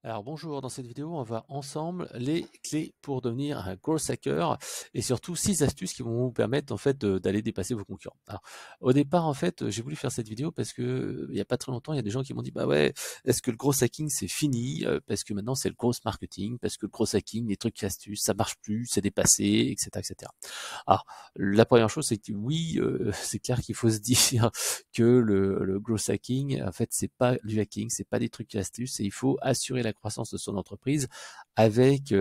Alors bonjour, dans cette vidéo, on va ensemble les clés pour devenir un growth hacker et surtout 6 astuces qui vont vous permettre en fait d'aller dépasser vos concurrents. Alors au départ en fait, j'ai voulu faire cette vidéo parce que il y a pas très longtemps, il y a des gens qui m'ont dit bah ouais, est-ce que le growth hacking c'est fini parce que maintenant c'est le growth marketing, parce que le growth hacking, les trucs et astuces, ça marche plus, c'est dépassé, etc., etc. Alors, la première chose, c'est que oui, c'est clair qu'il faut se dire que le growth hacking, en fait, c'est pas du hacking, c'est pas des trucs et astuces, et il faut assurer la croissance de son entreprise avec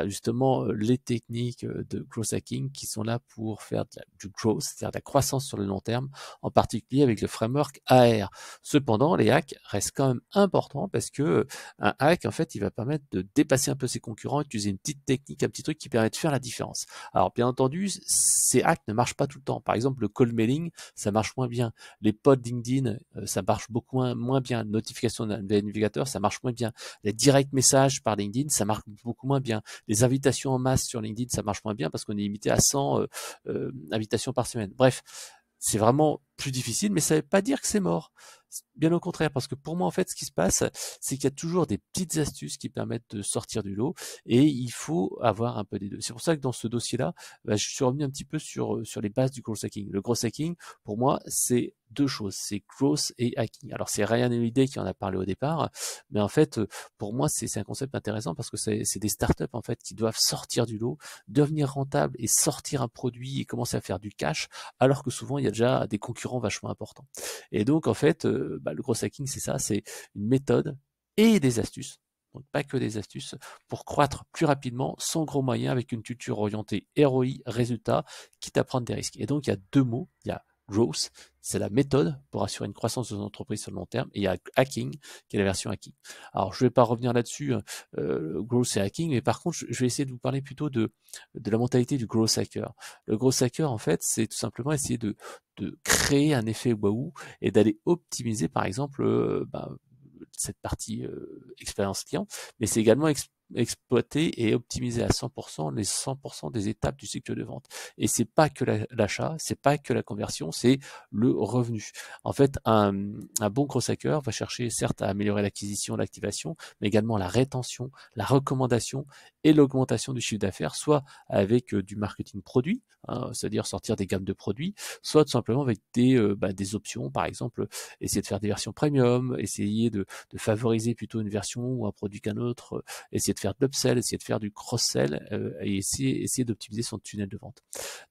justement les techniques de growth hacking qui sont là pour faire du growth, c'est-à-dire de la croissance sur le long terme, en particulier avec le framework AR. Cependant, les hacks restent quand même importants parce que un hack, en fait, il va permettre de dépasser un peu ses concurrents, utiliser une petite technique, un petit truc qui permet de faire la différence. Alors bien entendu, ces hacks ne marchent pas tout le temps. Par exemple, le cold mailing, ça marche moins bien. Les pods LinkedIn, ça marche beaucoup moins bien. Notification des navigateurs, ça marche moins bien. Les direct messages par LinkedIn, ça marche beaucoup moins bien. Les invitations en masse sur LinkedIn, ça marche moins bien parce qu'on est limité à 100 invitations par semaine. Bref, c'est vraiment plus difficile, mais ça ne veut pas dire que c'est mort. Bien au contraire, parce que pour moi, en fait, ce qui se passe, c'est qu'il y a toujours des petites astuces qui permettent de sortir du lot, et il faut avoir un peu des deux. C'est pour ça que dans ce dossier-là, je suis revenu un petit peu sur les bases du growth hacking. Le growth hacking, pour moi, c'est deux choses, c'est growth et hacking. Alors c'est Ryan Holiday qui en a parlé au départ, mais en fait, pour moi, c'est un concept intéressant parce que c'est des startups en fait qui doivent sortir du lot, devenir rentables et sortir un produit et commencer à faire du cash, alors que souvent il y a déjà des concurrents vachement importants. Et donc en fait, le growth hacking, c'est ça, c'est une méthode et des astuces. Donc pas que des astuces pour croître plus rapidement sans gros moyens avec une culture orientée ROI, résultat, quitte à prendre des risques. Et donc il y a deux mots, il y a growth, c'est la méthode pour assurer une croissance de l'entreprise sur le long terme, et il y a hacking, qui est la version hacking. Alors je ne vais pas revenir là-dessus, growth et hacking, mais par contre je vais essayer de vous parler plutôt de la mentalité du growth hacker. Le growth hacker, en fait, c'est tout simplement essayer de créer un effet waouh et d'aller optimiser, par exemple, cette partie expérience client, mais c'est également exploiter et optimiser à 100% les 100% des étapes du cycle de vente. Et c'est pas que l'achat, c'est pas que la conversion, c'est le revenu. En fait, un bon gros hacker va chercher certes à améliorer l'acquisition, l'activation, mais également la rétention, la recommandation et l'augmentation du chiffre d'affaires, soit avec du marketing produit, hein, c'est-à-dire sortir des gammes de produits, soit tout simplement avec des options, par exemple, essayer de faire des versions premium, essayer de favoriser plutôt une version ou un produit qu'un autre, essayer de faire de l'upsell, essayer de faire du cross-sell et essayer d'optimiser son tunnel de vente.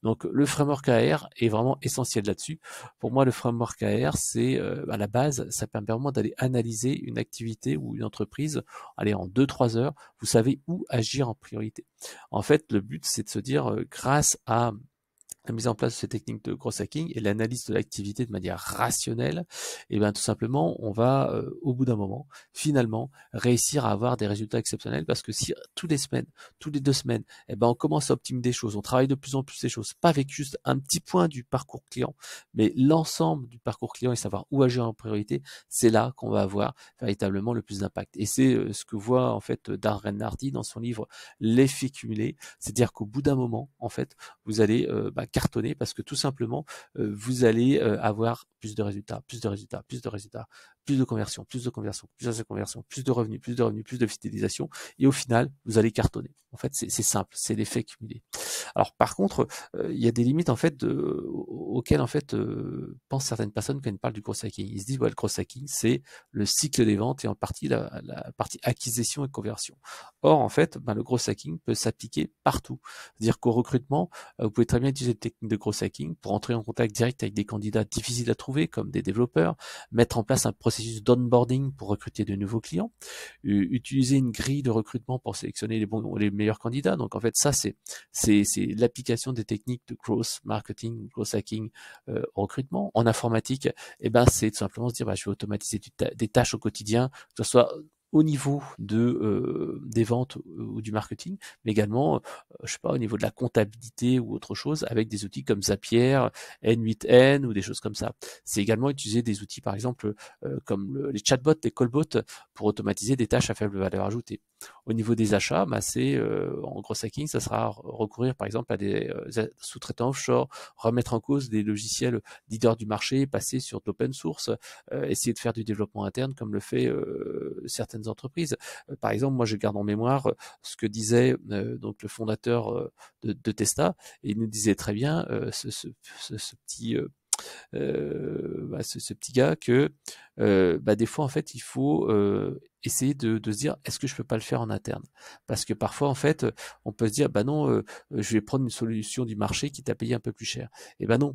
Donc le framework AR est vraiment essentiel là-dessus. Pour moi, le framework AR, c'est à la base, ça permet vraiment d'aller analyser une activité ou une entreprise, allez, en 2-3 heures, vous savez où agir en priorité. En fait, le but, c'est de se dire, grâce à la mise en place de ces techniques de growth hacking et l'analyse de l'activité de manière rationnelle, et bien tout simplement, on va au bout d'un moment, finalement, réussir à avoir des résultats exceptionnels parce que si toutes les semaines, toutes les 2 semaines, on commence à optimiser des choses, on travaille de plus en plus ces choses, pas avec juste un petit point du parcours client, mais l'ensemble du parcours client et savoir où agir en priorité, c'est là qu'on va avoir véritablement le plus d'impact. Et c'est ce que voit en fait Darren Hardy dans son livre L'effet cumulé, c'est-à-dire qu'au bout d'un moment, en fait, vous allez cartonner parce que tout simplement, vous allez avoir plus de résultats, plus de résultats, plus de résultats, plus de conversions, plus de conversions, plus de conversions, plus de revenus, plus de revenus, plus de fidélisation. Et au final, vous allez cartonner. En fait, c'est simple, c'est l'effet cumulé. Alors par contre, il y a des limites en fait auxquelles en fait pensent certaines personnes quand ils parlent du cross hacking. Ils se disent le cross hacking c'est le cycle des ventes et en partie la partie acquisition et conversion. Or en fait, le cross hacking peut s'appliquer partout. C'est-à-dire qu'au recrutement, vous pouvez très bien utiliser des techniques de cross hacking pour entrer en contact direct avec des candidats difficiles à trouver comme des développeurs, mettre en place un processus d'onboarding pour recruter de nouveaux clients, utiliser une grille de recrutement pour sélectionner les meilleurs candidats. Donc en fait ça c'est l'application des techniques de growth marketing, growth hacking au recrutement. En informatique, c'est tout simplement se dire je vais automatiser des tâches au quotidien, que ce soit au niveau des ventes ou du marketing, mais également, je sais pas, au niveau de la comptabilité ou autre chose, avec des outils comme Zapier, N8N ou des choses comme ça. C'est également utiliser des outils, par exemple, comme les chatbots, les callbots, pour automatiser des tâches à faible valeur ajoutée. Au niveau des achats, c'est en gros hacking, ça sera recourir par exemple à des sous-traitants offshore, remettre en cause des logiciels leaders du marché, passer sur de l'open source, essayer de faire du développement interne comme le fait certaines certaines entreprises. Par exemple, moi je garde en mémoire ce que disait donc le fondateur de Tesla, et il nous disait très bien ce petit ce petit gars que des fois en fait il faut essayer de se dire est-ce que je peux pas le faire en interne, parce que parfois en fait on peut se dire bah non je vais prendre une solution du marché qui t'a payé un peu plus cher, et ben non,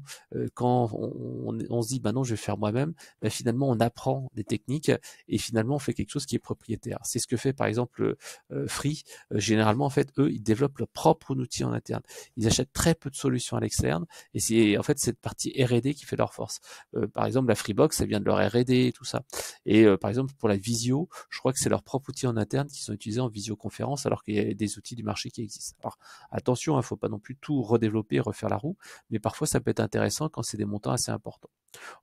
quand on se dit bah non je vais faire moi-même, bah, finalement on apprend des techniques et finalement on fait quelque chose qui est propriétaire. C'est ce que fait par exemple Free. Généralement en fait eux ils développent leur propre outil en interne, ils achètent très peu de solutions à l'externe, et c'est en fait cette partie R&D qui fait leur force. Par exemple, la Freebox, ça vient de leur R&D et tout ça. Et par exemple, pour la visio, je crois que c'est leur propre outil en interne qui sont utilisés en visioconférence, alors qu'il y a des outils du marché qui existent. Alors attention, il ne faut pas non plus tout redévelopper, refaire la roue, mais parfois ça peut être intéressant quand c'est des montants assez importants.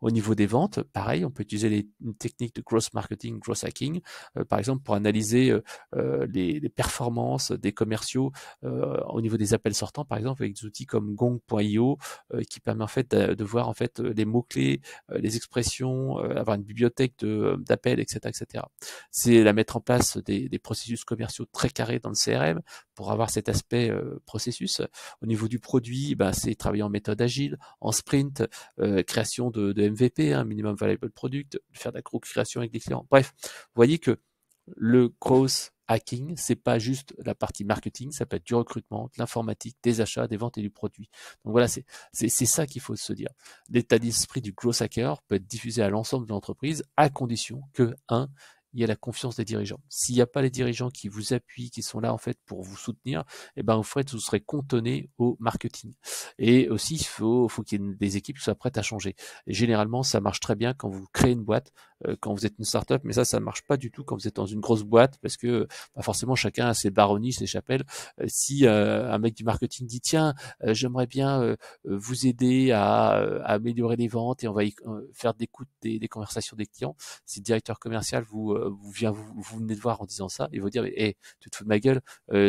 Au niveau des ventes, pareil, on peut utiliser une technique de growth marketing, growth hacking, par exemple pour analyser les performances des commerciaux au niveau des appels sortants, par exemple avec des outils comme Gong.io qui permet en fait de voir en fait les mots-clés, les expressions, avoir une bibliothèque d'appels, etc., etc. C'est la mettre en place des processus commerciaux très carrés dans le CRM pour avoir cet aspect processus. Au niveau du produit, c'est travailler en méthode agile, en sprint, création de MVP, minimum viable product, faire de la co-création avec des clients. Bref, vous voyez que le growth hacking, c'est pas juste la partie marketing, ça peut être du recrutement, de l'informatique, des achats, des ventes et du produit. Donc voilà, c'est ça qu'il faut se dire. L'état d'esprit du growth hacker peut être diffusé à l'ensemble de l'entreprise à condition que, il y a la confiance des dirigeants. S'il n'y a pas les dirigeants qui vous appuient, qui sont là en fait pour vous soutenir, en fait vous serez cantonné au marketing. Et aussi il faut qu'il y ait des équipes qui soient prêtes à changer. Et généralement ça marche très bien quand vous créez une boîte, quand vous êtes une startup, mais ça marche pas du tout quand vous êtes dans une grosse boîte, parce que forcément chacun a ses baronnies, ses chapelles. Si un mec du marketing dit tiens j'aimerais bien vous aider à améliorer les ventes et on va faire des conversations des clients, si le directeur commercial vous venez de voir en disant ça, il va dire hey, tu te fous de ma gueule,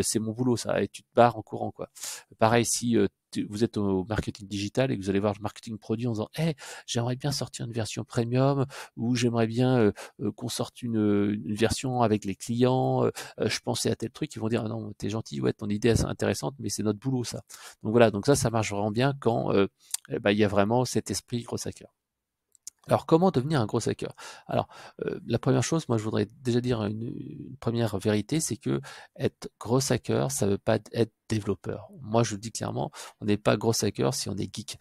c'est mon boulot ça, et tu te barres en courant quoi. Pareil si vous êtes au marketing digital et que vous allez voir le marketing produit en disant hey, j'aimerais bien sortir une version premium, ou j'aimerais bien qu'on sorte une version avec les clients, je pensais à tel truc, ils vont dire ah non t'es gentil, ouais ton idée est intéressante mais c'est notre boulot ça. Donc voilà, donc ça marche vraiment bien quand il y a vraiment cet esprit gros hacker. Alors, comment devenir un gros hacker? Alors, la première chose, moi, je voudrais déjà dire une première vérité, c'est que être gros hacker, ça veut pas être développeur. Moi, je le dis clairement, on n'est pas gros hacker si on est geek.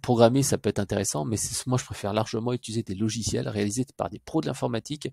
Programmer, ça peut être intéressant, mais moi, je préfère largement utiliser des logiciels réalisés par des pros de l'informatique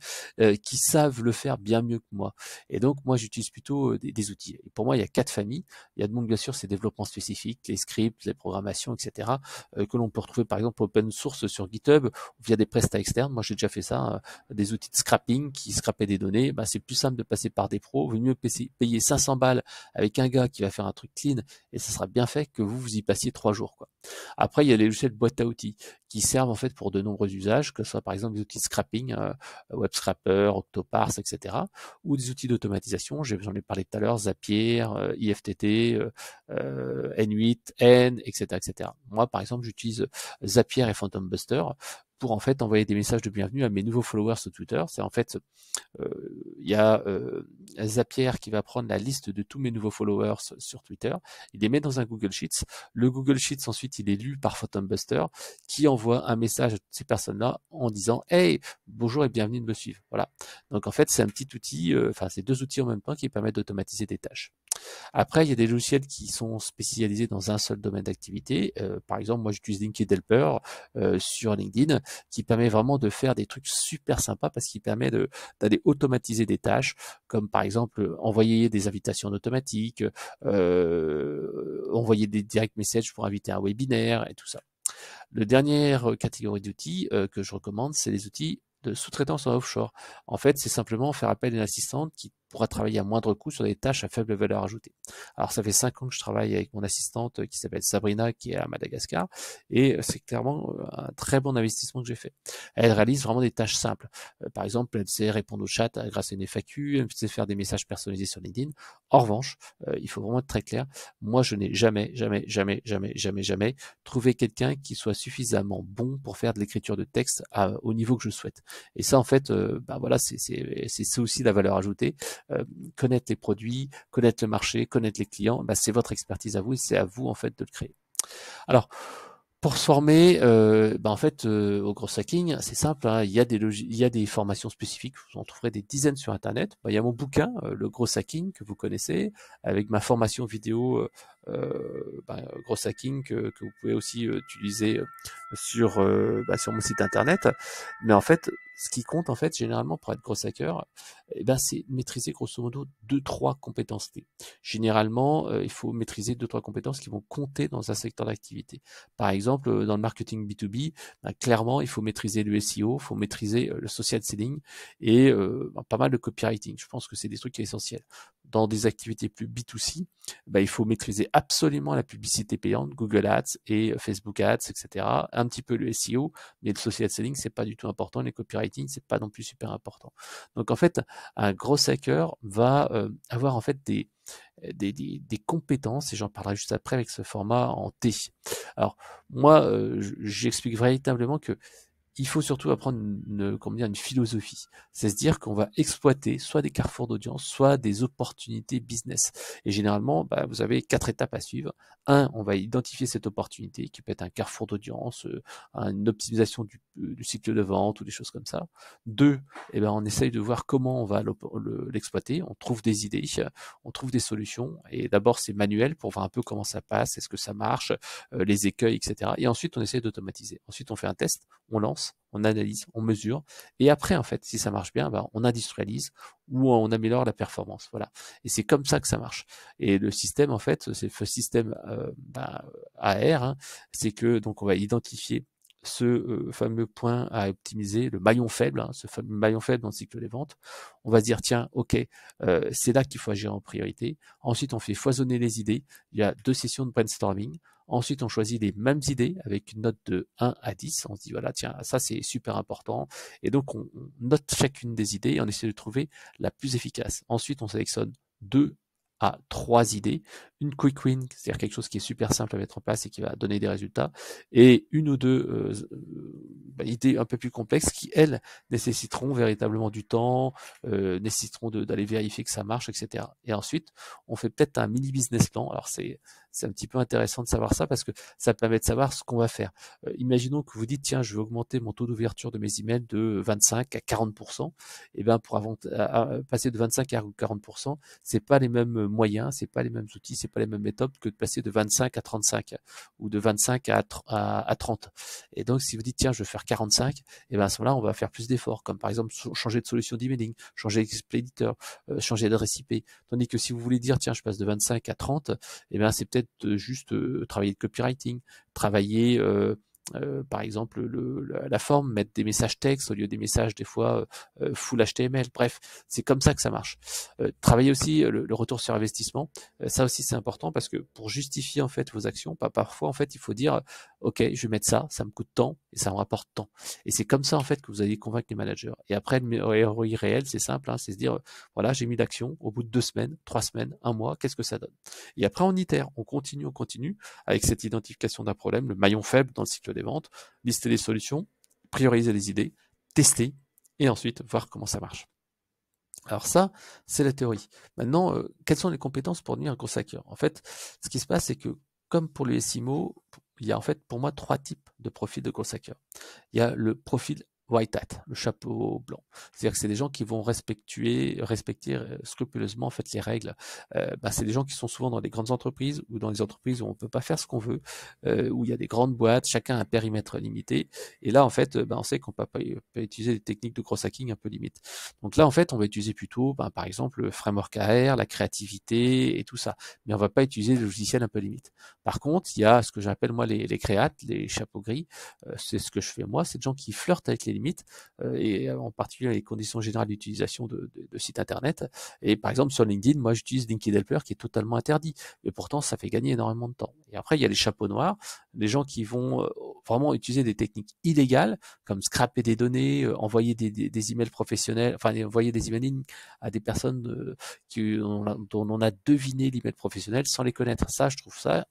qui savent le faire bien mieux que moi. Et donc, moi, j'utilise plutôt des outils. Et pour moi, il y a 4 familles. Il y a de monde, bien sûr, c'est développement spécifique, les scripts, les programmations, etc., que l'on peut retrouver, par exemple, open source sur GitHub, via des prestats externes. Moi, j'ai déjà fait ça, des outils de scrapping qui scrapaient des données. C'est plus simple de passer par des pros. Vaut mieux payer 500 balles avec un gars qui va faire un truc clean et ça sera bien fait que vous y passiez 3 jours, quoi. Après, il y a les logiciels de boîte à outils qui servent en fait pour de nombreux usages, que ce soit par exemple des outils de scrapping, WebScrapper, Octoparse, etc., ou des outils d'automatisation. J'en ai parlé tout à l'heure, Zapier, IFTT, N8, N, etc., etc. Moi, par exemple, j'utilise Zapier et Phantom Buster pour en fait envoyer des messages de bienvenue à mes nouveaux followers sur Twitter. C'est en fait, il y a Zapier qui va prendre la liste de tous mes nouveaux followers sur Twitter, il les met dans un Google Sheets. Le Google Sheets ensuite il est lu par Phantom Buster qui envoie un message à toutes ces personnes-là en disant hey bonjour et bienvenue de me suivre. Voilà. Donc en fait c'est un petit outil, c'est 2 outils en même temps qui permettent d'automatiser des tâches. Après, il y a des logiciels qui sont spécialisés dans un seul domaine d'activité. Par exemple, moi, j'utilise LinkedIn Helper sur LinkedIn, qui permet vraiment de faire des trucs super sympas parce qu'il permet d'aller automatiser des tâches, comme par exemple envoyer des invitations automatiques, envoyer des direct messages pour inviter un webinaire et tout ça. La dernière catégorie d'outils que je recommande, c'est les outils de sous-traitance en offshore. En fait, c'est simplement faire appel à une assistante qui pourra travailler à moindre coût sur des tâches à faible valeur ajoutée. Alors ça fait 5 ans que je travaille avec mon assistante qui s'appelle Sabrina, qui est à Madagascar, et c'est clairement un très bon investissement que j'ai fait. Elle réalise vraiment des tâches simples. Par exemple, elle sait répondre au chat grâce à une FAQ, elle sait faire des messages personnalisés sur LinkedIn. En revanche, il faut vraiment être très clair, moi je n'ai jamais trouvé quelqu'un qui soit suffisamment bon pour faire de l'écriture de texte au niveau que je souhaite. Et ça, en fait, voilà, c'est aussi la valeur ajoutée. Connaître les produits, connaître le marché, connaître les clients, c'est votre expertise à vous et c'est à vous en fait de le créer. Alors, pour se former, en fait, au growth hacking, c'est simple, hein, il y a des formations spécifiques, vous en trouverez des dizaines sur Internet. Il y a mon bouquin, le growth hacking, que vous connaissez, avec ma formation vidéo growth hacking, que vous pouvez aussi utiliser sur mon site Internet. Mais en fait, ce qui compte, en fait, généralement, pour être growth hacker, c'est maîtriser grosso modo 2-3 compétences clés. Généralement, il faut maîtriser 2-3 compétences qui vont compter dans un secteur d'activité. Par exemple, dans le marketing B2B, clairement, il faut maîtriser le SEO, il faut maîtriser le social selling et pas mal de copywriting. Je pense que c'est des trucs essentiels. Dans des activités plus B2C, il faut maîtriser absolument la publicité payante, Google Ads et Facebook Ads, etc. Un petit peu le SEO, mais le social selling, c'est pas du tout important. Les copywriting, c'est pas non plus super important. Donc en fait, un gros hacker va avoir en fait des compétences, et j'en parlerai juste après avec ce format en T. Alors moi, j'explique véritablement que il faut surtout apprendre une philosophie. C'est se dire qu'on va exploiter soit des carrefours d'audience, soit des opportunités business. Et généralement, vous avez 4 étapes à suivre. 1, on va identifier cette opportunité qui peut être un carrefour d'audience, une optimisation du cycle de vente ou des choses comme ça. 2, on essaye de voir comment on va l'exploiter. On trouve des idées, on trouve des solutions. Et d'abord, c'est manuel pour voir un peu comment ça passe, est-ce que ça marche, les écueils, etc. Et ensuite, on essaie d'automatiser. Ensuite, on fait un test, on lance, on analyse, on mesure, et après, en fait, si ça marche bien, on industrialise ou on améliore la performance. Voilà. Et c'est comme ça que ça marche. Et le système, en fait, c'est le système AR, hein, c'est que donc on va identifier ce fameux point à optimiser, le maillon faible, hein, ce fameux maillon faible dans le cycle des ventes. On va se dire, tiens, ok, c'est là qu'il faut agir en priorité. Ensuite, on fait foisonner les idées. Il y a 2 sessions de brainstorming. Ensuite, on choisit les mêmes idées avec une note de 1 à 10. On se dit, voilà, tiens, ça c'est super important. Et donc, on note chacune des idées et on essaie de trouver la plus efficace. Ensuite, on sélectionne 2 à 3 idées, une quick win, c'est-à-dire quelque chose qui est super simple à mettre en place et qui va donner des résultats, et une ou deux idées un peu plus complexes qui, elles, nécessiteront véritablement du temps, nécessiteront d'aller vérifier que ça marche, etc. Et ensuite, on fait peut-être un mini business plan. Alors c'est un petit peu intéressant de savoir ça parce que ça permet de savoir ce qu'on va faire. Imaginons que vous dites, tiens, je veux augmenter mon taux d'ouverture de mes emails de 25 à 40%. Et pour passer de 25 à 40%, c'est pas les mêmes moyens, c'est pas les mêmes outils, c'est pas les mêmes méthodes que de passer de 25 à 35 ou de 25 à 30. Et donc, si vous dites, tiens, je veux faire 45, et à ce moment-là, on va faire plus d'efforts, comme par exemple changer de solution d'emailing, changer d'expéditeur, changer d'adresse IP. Tandis que si vous voulez dire, tiens, je passe de 25 à 30, c'est peut-être juste travailler le copywriting, travailler par exemple la forme, mettre des messages textes au lieu des messages des fois full HTML. Bref, c'est comme ça que ça marche. Travailler aussi le retour sur investissement. Ça aussi c'est important parce que pour justifier en fait vos actions, parfois en fait il faut dire ok, je vais mettre ça me coûte tant et ça me rapporte tant. Et c'est comme ça en fait que vous allez convaincre les managers. Et après le ROI réel, c'est simple, hein, c'est se dire voilà, j'ai mis l'action, au bout de 2 semaines, 3 semaines, 1 mois, qu'est-ce que ça donne? Et après on itère, on continue avec cette identification d'un problème, le maillon faible dans le cycle des ventes, lister les solutions, prioriser les idées, tester et ensuite voir comment ça marche. Alors ça, c'est la théorie. Maintenant, quelles sont les compétences pour devenir un gros hacker? En fait, ce qui se passe, c'est que comme pour les SIMO, il y a en fait pour moi 3 types de profils de gros hacker. Il y a le profil white hat, le chapeau blanc. C'est-à-dire que c'est des gens qui vont respecter scrupuleusement en fait les règles. C'est des gens qui sont souvent dans les grandes entreprises ou dans les entreprises où on peut pas faire ce qu'on veut, où il y a des grandes boîtes, chacun a un périmètre limité. Et là en fait, on sait qu'on peut pas utiliser des techniques de gros hacking un peu limites. Donc là en fait, on va utiliser plutôt, par exemple, le framework AR, la créativité et tout ça. Mais on va pas utiliser des logiciels un peu limites. Par contre, il y a ce que j'appelle moi les créates, les chapeaux gris. C'est ce que je fais moi, c'est des gens qui flirtent avec les limites, et en particulier les conditions générales d'utilisation de sites internet. Et par exemple sur LinkedIn, moi j'utilise LinkedIn Helper qui est totalement interdit, et pourtant ça fait gagner énormément de temps. Et après il y a les chapeaux noirs, les gens qui vont vraiment utiliser des techniques illégales comme scraper des données, envoyer des emails professionnels, enfin envoyer des emailing à des personnes dont on a deviné l'email professionnel sans les connaître. Ça, je trouve ça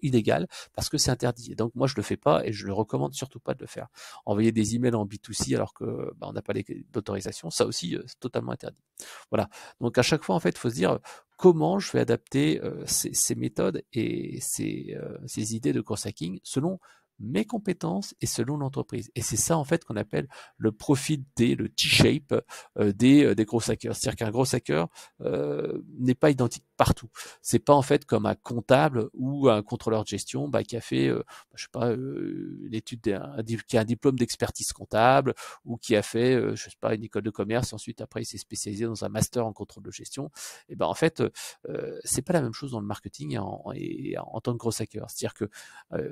illégal parce que c'est interdit. Et donc moi je le fais pas et je le recommande surtout pas de le faire. Envoyer des emails en B2C alors que on n'a pas d'autorisation, ça aussi c'est totalement interdit. Voilà. Donc à chaque fois en fait, il faut se dire comment je vais adapter ces méthodes et ces idées de growth hacking selon mes compétences et selon l'entreprise. Et c'est ça en fait qu'on appelle le profil le T-shape des gros hackers. C'est-à-dire qu'un gros hacker n'est pas identique partout. C'est pas en fait comme un comptable ou un contrôleur de gestion qui a fait, je sais pas, une étude, qui a un diplôme d'expertise comptable ou qui a fait, je sais pas, une école de commerce. Ensuite, après, il s'est spécialisé dans un master en contrôle de gestion. Et ben en fait, c'est pas la même chose dans le marketing et en tant que gros hacker. C'est-à-dire que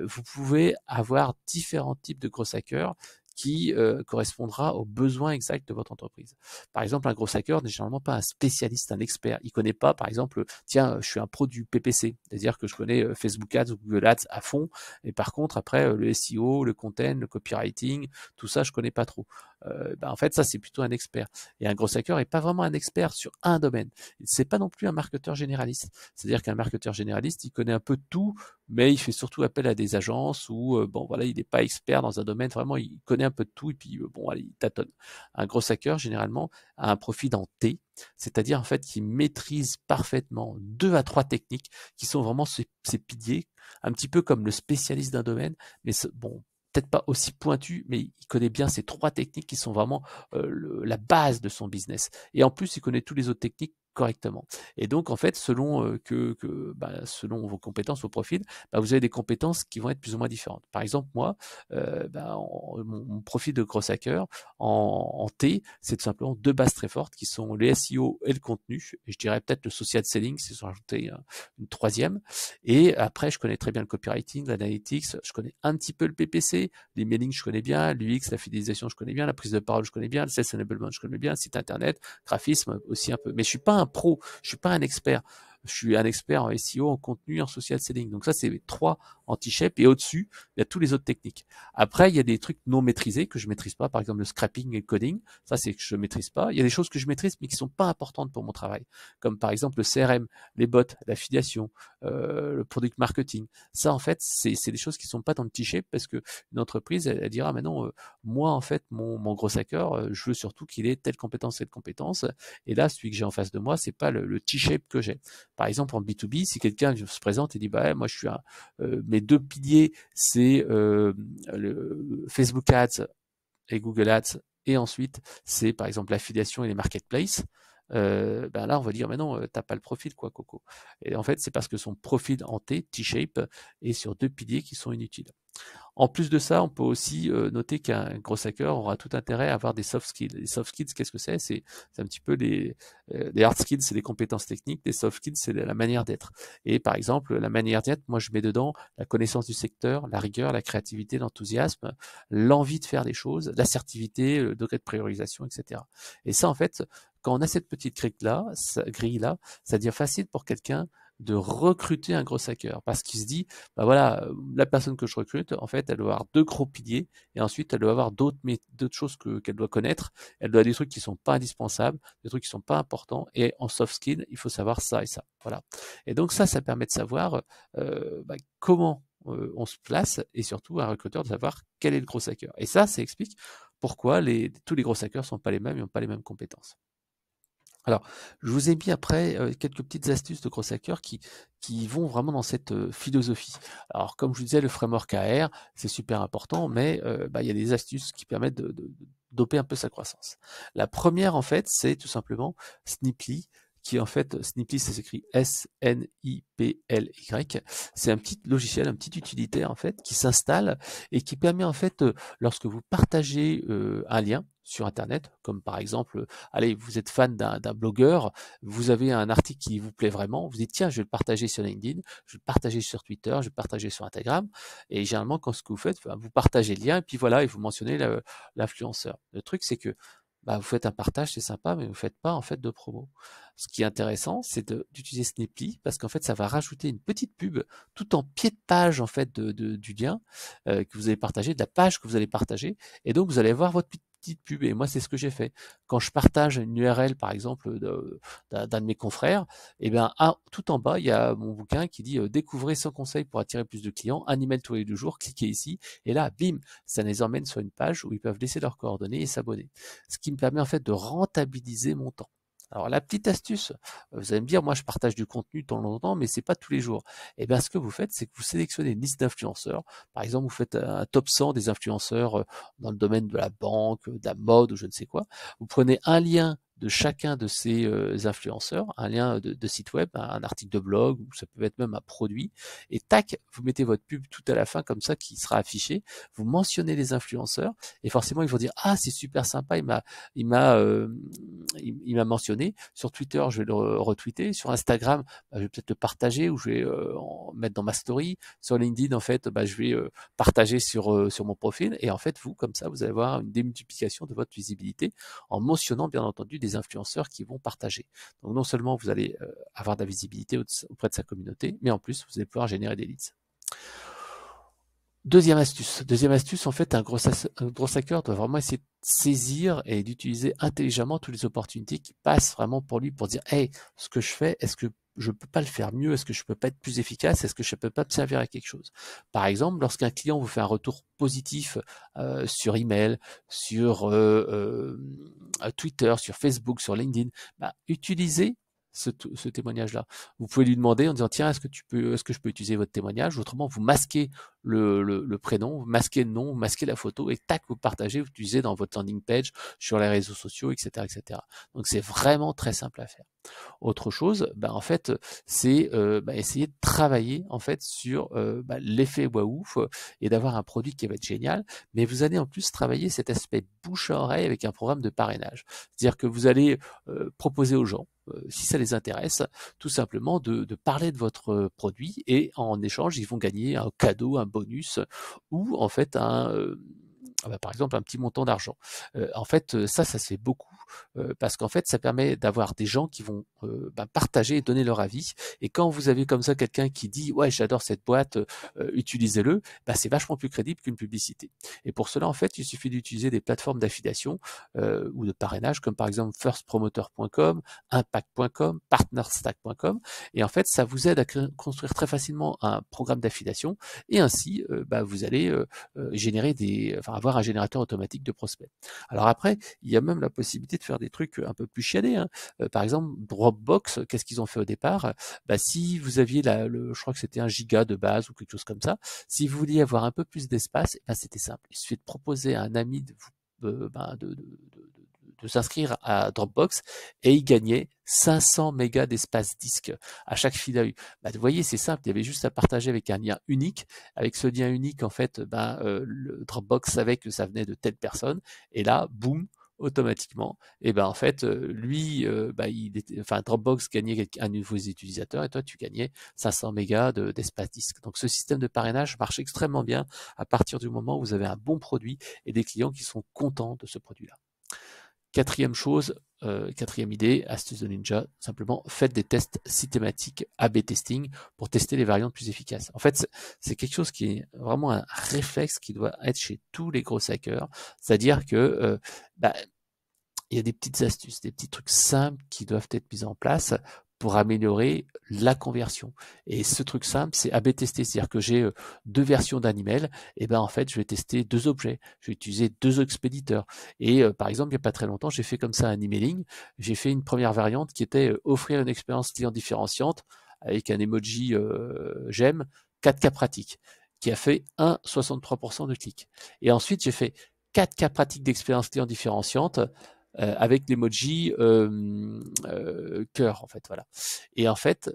vous pouvez avoir différents types de gros hackers qui correspondra aux besoins exacts de votre entreprise. Par exemple, un gros hacker n'est généralement pas un spécialiste, un expert. Il connaît pas, par exemple, tiens, je suis un pro du PPC, c'est-à-dire que je connais Facebook Ads ou Google Ads à fond, et par contre, après, le SEO, le content, le copywriting, tout ça, je connais pas trop. En fait, ça, c'est plutôt un expert. Et un gros hacker n'est pas vraiment un expert sur un domaine. C'est pas non plus un marketeur généraliste. C'est-à-dire qu'un marketeur généraliste, il connaît un peu de tout, mais il fait surtout appel à des agences où, il n'est pas expert dans un domaine, vraiment, il connaît un peu de tout, et puis, il tâtonne. Un gros hacker, généralement, a un profil en T, c'est-à-dire, en fait, qu'il maîtrise parfaitement 2 à 3 techniques qui sont vraiment ses piliers, un petit peu comme le spécialiste d'un domaine, mais peut-être pas aussi pointu, mais il connaît bien ces 3 techniques qui sont vraiment la base de son business. Et en plus, il connaît toutes les autres techniques correctement. Et donc, en fait, selon selon vos compétences, vos profils, vous avez des compétences qui vont être plus ou moins différentes. Par exemple, moi, mon profil de gros hacker en T, c'est tout simplement 2 bases très fortes qui sont les SEO et le contenu. Et je dirais peut-être le social selling, si j'en rajoutais une troisième. Et après, je connais très bien le copywriting, l'analytics, je connais un petit peu le PPC, l'emailing, je connais bien, l'UX, la fidélisation, je connais bien, la prise de parole, je connais bien, le sales enablement, je connais bien, le site internet, graphisme aussi un peu. Mais je suis pas un pro, je suis pas un expert. Je suis un expert en SEO, en contenu, en social selling. Donc ça, c'est les 3 anti-shape. Et au-dessus, il y a tous les autres techniques. Après, il y a des trucs non maîtrisés que je maîtrise pas. Par exemple, le scrapping et le coding. Ça, c'est que je maîtrise pas. Il y a des choses que je maîtrise, mais qui sont pas importantes pour mon travail. Comme par exemple le CRM, les bots, l'affiliation, le product marketing. Ça, en fait, c'est des choses qui sont pas dans le T-shape parce que une entreprise, elle dira, mais non, moi, en fait, mon gros hacker, je veux surtout qu'il ait telle compétence, cette compétence. Et là, celui que j'ai en face de moi, c'est pas le T-shape que j'ai. Par exemple, en B2B, si quelqu'un se présente et dit, moi, je suis mes 2 piliers, c'est le Facebook Ads et Google Ads, et ensuite, c'est par exemple l'affiliation et les marketplaces. Là, on va dire, mais non, t'as pas le profil, quoi, Coco. Et en fait, c'est parce que son profil en T-shape est sur 2 piliers qui sont inutiles. En plus de ça, on peut aussi noter qu'un gros hacker aura tout intérêt à avoir des soft skills. Les soft skills, qu'est-ce que c'est? C'est un petit peu les hard skills, c'est les compétences techniques. Les soft skills, c'est la manière d'être. Et par exemple, la manière d'être, moi, je mets dedans la connaissance du secteur, la rigueur, la créativité, l'enthousiasme, l'envie de faire des choses, l'assertivité, le degré de priorisation, etc. Et ça, en fait, quand on a cette petite grille-là, ça devient facile pour quelqu'un de recruter un gros hacker parce qu'il se dit, voilà, la personne que je recrute, en fait, elle doit avoir 2 gros piliers et ensuite elle doit avoir d'autres choses qu'elle doit connaître. Elle doit avoir des trucs qui sont pas indispensables, des trucs qui sont pas importants, et en soft skill, il faut savoir ça et ça. Voilà. Et donc ça permet de savoir comment on se place, et surtout un recruteur de savoir quel est le gros hacker. Et ça explique pourquoi tous les gros hackers sont pas les mêmes et n'ont pas les mêmes compétences. Alors, je vous ai mis après quelques petites astuces de gros hackers qui vont vraiment dans cette philosophie. Alors, comme je vous disais, le framework AR, c'est super important, mais il y a des astuces qui permettent de doper un peu sa croissance. La première, en fait, c'est tout simplement Sniply, qui est en fait, Sniply, ça s'écrit S-N-I-P-L-Y. C'est un petit logiciel, un petit utilitaire en fait, qui s'installe et qui permet en fait, lorsque vous partagez un lien sur Internet, comme par exemple, allez, vous êtes fan d'un blogueur, vous avez un article qui vous plaît vraiment, vous dites tiens, je vais le partager sur LinkedIn, je vais le partager sur Twitter, je vais le partager sur Instagram, et généralement, quand ce que vous faites, vous partagez le lien, et puis voilà, et vous mentionnez l'influenceur. Le truc, c'est que vous faites un partage, c'est sympa, mais vous ne faites pas en fait de promo. Ce qui est intéressant, c'est d'utiliser Snaply parce qu'en fait, ça va rajouter une petite pub tout en pied de page en fait du lien que vous allez partager, de la page que vous allez partager, et donc vous allez voir votre petite pub. Et moi, c'est ce que j'ai fait. Quand je partage une URL, par exemple, d'un de mes confrères, et bien tout en bas, il y a mon bouquin qui dit découvrez 100 conseils pour attirer plus de clients, un email tous les 2 jours, cliquez ici, et là, bim, ça les emmène sur une page où ils peuvent laisser leurs coordonnées et s'abonner. Ce qui me permet en fait de rentabiliser mon temps. Alors la petite astuce, vous allez me dire, moi je partage du contenu de temps en temps, mais c'est pas tous les jours. Et bien ce que vous faites, c'est que vous sélectionnez une liste d'influenceurs. Par exemple, vous faites un top 100 des influenceurs dans le domaine de la banque, de la mode ou je ne sais quoi. Vous prenez un lien de chacun de ces influenceurs, un lien de site web, un article de blog, ou ça peut être même un produit, et tac, vous mettez votre pub tout à la fin comme ça qui sera affiché, vous mentionnez les influenceurs, et forcément ils vont dire ah c'est super sympa, il m'a mentionné, sur Twitter je vais le retweeter, sur Instagram je vais peut-être le partager ou je vais en mettre dans ma story, sur LinkedIn en fait je vais partager sur mon profil, et en fait vous comme ça vous allez avoir une démultiplication de votre visibilité en mentionnant bien entendu des influenceurs qui vont partager. Donc non seulement vous allez avoir de la visibilité auprès de sa communauté, mais en plus vous allez pouvoir générer des leads. Deuxième astuce, en fait, un gros hacker doit vraiment essayer de saisir et d'utiliser intelligemment toutes les opportunités qui passent vraiment pour lui, pour dire hey, ce que je fais, est-ce que je peux pas le faire mieux, est-ce que je peux pas être plus efficace, est-ce que je peux pas me servir à quelque chose. Par exemple, lorsqu'un client vous fait un retour positif sur email, sur Twitter, sur Facebook, sur LinkedIn, utilisez ce témoignage-là. Vous pouvez lui demander en disant tiens, est-ce que je peux utiliser votre témoignage? Autrement, vous masquez le prénom, vous masquez le nom, vous masquez la photo, et tac, vous partagez, vous utilisez dans votre landing page, sur les réseaux sociaux, etc., etc. Donc c'est vraiment très simple à faire. Autre chose, en fait, c'est essayer de travailler en fait sur l'effet waouh et d'avoir un produit qui va être génial. Mais vous allez en plus travailler cet aspect bouche à oreille avec un programme de parrainage. C'est-à-dire que vous allez proposer aux gens, si ça les intéresse, tout simplement de parler de votre produit, et en échange, ils vont gagner un cadeau, un bonus, ou en fait par exemple un petit montant d'argent. En fait, ça se fait beaucoup parce qu'en fait, ça permet d'avoir des gens qui vont partager et donner leur avis. Et quand vous avez comme ça quelqu'un qui dit ouais, j'adore cette boîte, utilisez-le, c'est vachement plus crédible qu'une publicité. Et pour cela, en fait, il suffit d'utiliser des plateformes d'affiliation ou de parrainage, comme par exemple firstpromoter.com, impact.com, partnerstack.com. Et en fait, ça vous aide à construire très facilement un programme d'affiliation, et ainsi, vous allez générer avoir un générateur automatique de prospects. Alors après, il y a même la possibilité de faire des trucs un peu plus chiadés. Par exemple, Dropbox, qu'est-ce qu'ils ont fait au départ? Si vous aviez je crois que c'était 1 giga de base ou quelque chose comme ça, si vous vouliez avoir un peu plus d'espace, c'était simple. Il suffit de proposer à un ami de s'inscrire à Dropbox, et il gagnait 500 mégas d'espace disque à chaque fil à vue. Vous voyez, c'est simple, il y avait juste à partager avec un lien unique. Avec ce lien unique, en fait, le Dropbox savait que ça venait de telle personne, et là, boum, automatiquement, et en fait, lui, Dropbox gagnait un de vos utilisateurs, et toi, tu gagnais 500 mégas d'espace disque. Donc, ce système de parrainage marche extrêmement bien à partir du moment où vous avez un bon produit et des clients qui sont contents de ce produit-là. Quatrième chose, quatrième idée, astuce de ninja, simplement faites des tests systématiques A/B testing pour tester les variantes plus efficaces. En fait, c'est quelque chose qui est vraiment un réflexe qui doit être chez tous les gros hackers, c'est-à-dire que il y a des petites astuces, des petits trucs simples qui doivent être mis en place pour améliorer la conversion. Et ce truc simple, c'est A/B tester, c'est-à-dire que j'ai 2 versions d'un email, et en fait, je vais tester 2 objets, je vais utiliser 2 expéditeurs. Et par exemple, il n'y a pas très longtemps, j'ai fait comme ça un emailing, j'ai fait une première variante qui était offrir une expérience client différenciante avec un emoji j'aime, 4 cas pratiques, qui a fait 63% de clics. Et ensuite, j'ai fait 4 cas pratiques d'expérience client différenciante, avec l'emoji cœur en fait, voilà. Et en fait,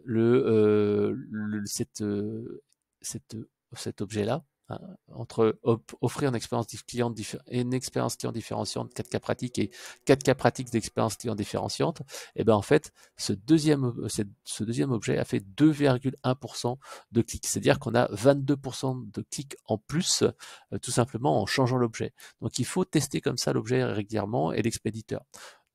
cet objet-là, hein, entre offrir une expérience client différenciante 4 cas pratiques et 4 cas pratiques d'expérience client différenciante, et ben en fait, ce deuxième objet a fait 2,1% de clics. C'est-à-dire qu'on a 22% de clics en plus, tout simplement en changeant l'objet. Donc il faut tester comme ça l'objet régulièrement et l'expéditeur.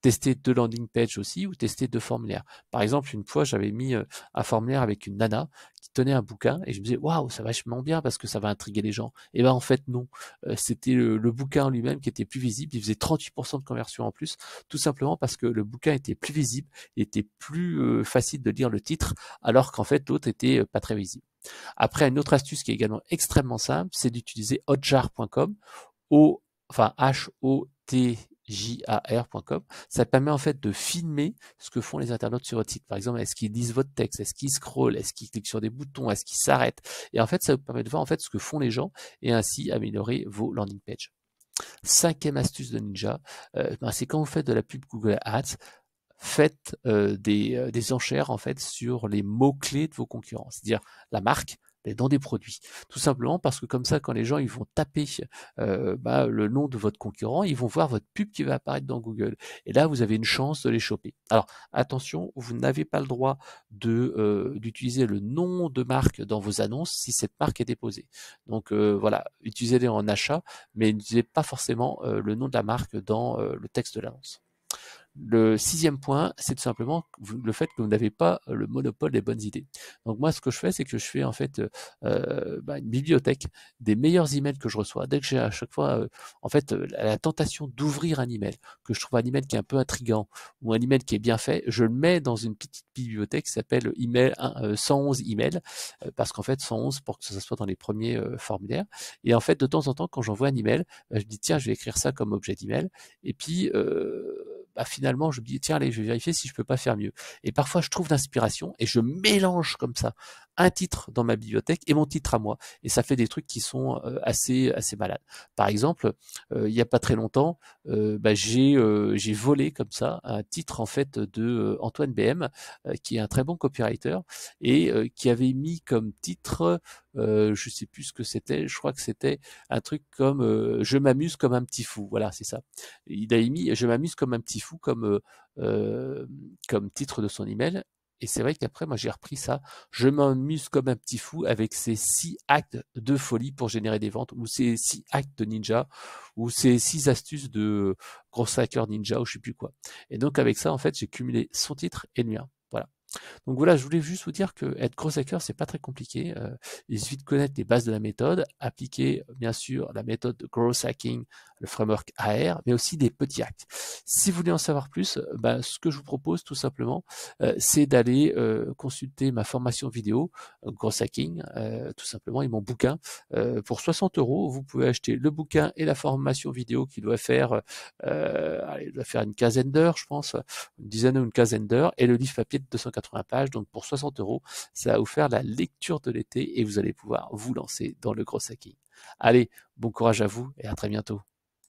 Tester 2 landing pages aussi ou tester 2 formulaires. Par exemple, une fois, j'avais mis un formulaire avec une nana qui tenait un bouquin et je me disais waouh, ça va vachement bien parce que ça va intriguer les gens. Et ben en fait non, c'était le bouquin lui-même qui était plus visible. Il faisait 38% de conversion en plus, tout simplement parce que le bouquin était plus visible, il était plus facile de lire le titre, alors qu'en fait l'autre était pas très visible. Après, une autre astuce qui est également extrêmement simple, c'est d'utiliser hotjar.com, enfin hotjar.com. Ça permet en fait de filmer ce que font les internautes sur votre site. Par exemple, est-ce qu'ils lisent votre texte, est-ce qu'ils scrollent, est-ce qu'ils cliquent sur des boutons, est-ce qu'ils s'arrêtent. Et en fait, ça vous permet de voir en fait ce que font les gens et ainsi améliorer vos landing pages. Cinquième astuce de Ninja, c'est quand vous faites de la pub Google Ads, faites des enchères en fait sur les mots-clés de vos concurrents, c'est-à-dire la marque, dans des produits. Tout simplement parce que comme ça, quand les gens ils vont taper le nom de votre concurrent, ils vont voir votre pub qui va apparaître dans Google. Et là, vous avez une chance de les choper. Alors, attention, vous n'avez pas le droit d'utiliser le nom de marque dans vos annonces si cette marque est déposée. Donc voilà, utilisez-les en achat, mais n'utilisez pas forcément le nom de la marque dans le texte de l'annonce. Le sixième point, c'est tout simplement le fait que vous n'avez pas le monopole des bonnes idées. Donc moi, ce que je fais, c'est que je fais en fait une bibliothèque des meilleurs emails que je reçois. Dès que j'ai à chaque fois en fait la tentation d'ouvrir un email, que je trouve un email qui est un peu intriguant ou un email qui est bien fait, je le mets dans une petite bibliothèque qui s'appelle 111 emails, parce qu'en fait 111 pour que ça soit dans les premiers formulaires. Et en fait, de temps en temps, quand j'envoie un email, je dis tiens, je vais écrire ça comme objet d'email. Et puis finalement, je me dis, tiens, allez, je vais vérifier si je peux pas faire mieux. Et parfois, je trouve l'inspiration et je mélange comme ça un titre dans ma bibliothèque et mon titre à moi. Et ça fait des trucs qui sont assez malades. Par exemple, il y a pas très longtemps, j'ai volé comme ça un titre en fait de Antoine BM, qui est un très bon copywriter et qui avait mis comme titre, je sais plus ce que c'était, je crois que c'était un truc comme je m'amuse comme un petit fou. Voilà, c'est ça. Il a mis je m'amuse comme un petit fou comme titre de son email. Et c'est vrai qu'après, moi, j'ai repris ça. Je m'amuse comme un petit fou avec ces 6 actes de folie pour générer des ventes, ou ces 6 actes de ninja, ou ces 6 astuces de gros hacker ninja, ou je sais plus quoi. Et donc, avec ça, en fait, j'ai cumulé son titre et le mien. Voilà. Donc voilà, je voulais juste vous dire que être gros hacker, c'est pas très compliqué. Il suffit de connaître les bases de la méthode, appliquer bien sûr la méthode de growth hacking, le framework AR, mais aussi des petits actes. Si vous voulez en savoir plus, ce que je vous propose tout simplement, c'est d'aller consulter ma formation vidéo growth hacking, tout simplement, et mon bouquin. Pour 60 €, vous pouvez acheter le bouquin et la formation vidéo qui doit faire, une quinzaine d'heures, je pense, une dizaine ou une quinzaine d'heures, et le livre papier de 280 pages. Donc pour 60 €, ça va vous faire la lecture de l'été et vous allez pouvoir vous lancer dans le gros hacking. Allez, bon courage à vous et à très bientôt.